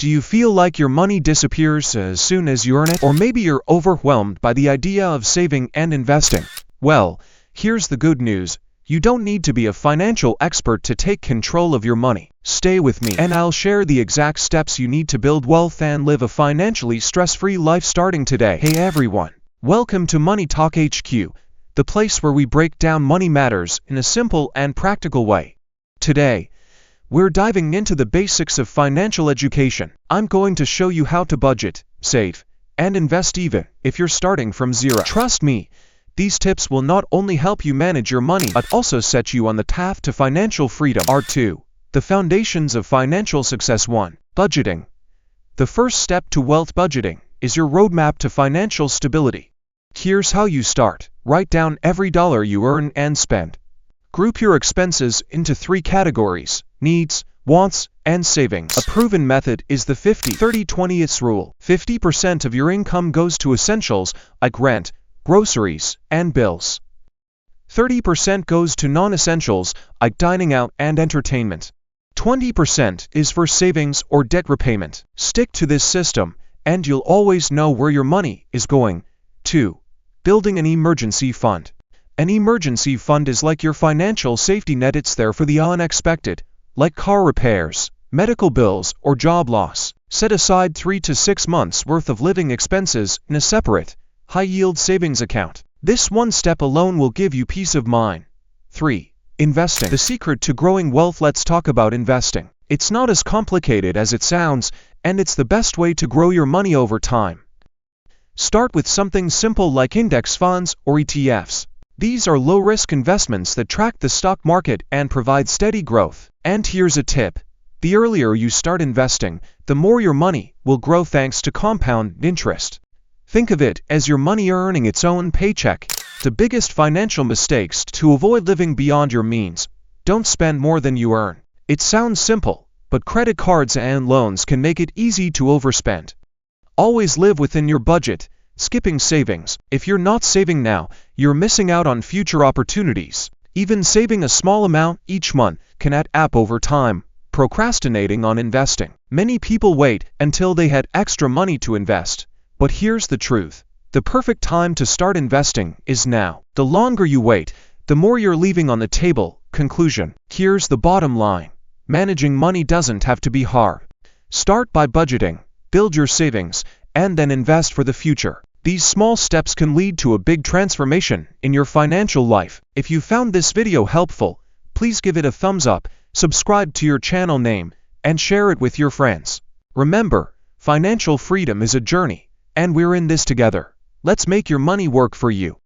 Do you feel like your money disappears as soon as you earn it? Or maybe you're overwhelmed by the idea of saving and investing? Well, here's the good news. You don't need to be a financial expert to take control of your money. Stay with me, and I'll share the exact steps you need to build wealth and live a financially stress-free life starting today. Hey everyone, welcome to Money Talk HQ, the place where we break down money matters in a simple and practical way. Today, we're diving into the basics of financial education. I'm going to show you how to budget, save, and invest even if you're starting from zero. Trust me, these tips will not only help you manage your money but also set you on the path to financial freedom. Part 2. The foundations of financial success. 1. Budgeting. The first step to wealth budgeting is your roadmap to financial stability. Here's how you start. Write down every dollar you earn and spend. Group your expenses into 3 categories: needs, wants, and savings. A proven method is the 50-30-20 rule. 50% of your income goes to essentials like rent, groceries, and bills. 30% goes to non-essentials like dining out and entertainment. 20% is for savings or debt repayment. Stick to this system, and you'll always know where your money is going. 2. Building an emergency fund. An emergency fund is like your financial safety net. It's there for the unexpected, like car repairs, medical bills, or job loss. Set aside 3 to 6 months' worth of living expenses in a separate, high-yield savings account. This one step alone will give you peace of mind. 3. Investing. The secret to growing wealth. Let's talk about investing. It's not as complicated as it sounds, and it's the best way to grow your money over time. Start with something simple like index funds or ETFs. These are low-risk investments that track the stock market and provide steady growth. And here's a tip. The earlier you start investing, the more your money will grow thanks to compound interest. Think of it as your money earning its own paycheck. The biggest financial mistakes to avoid: living beyond your means. Don't spend more than you earn. It sounds simple, but credit cards and loans can make it easy to overspend. Always live within your budget. Skipping savings. If you're not saving now, you're missing out on future opportunities. Even saving a small amount each month can add up over time. Procrastinating on investing. Many people wait until they had extra money to invest. But here's the truth. The perfect time to start investing is now. The longer you wait, the more you're leaving on the table. Conclusion. Here's the bottom line. Managing money doesn't have to be hard. Start by budgeting, build your savings, and then invest for the future. These small steps can lead to a big transformation in your financial life. If you found this video helpful, please give it a thumbs up, subscribe to your channel name, and share it with your friends. Remember, financial freedom is a journey, and we're in this together. Let's make your money work for you.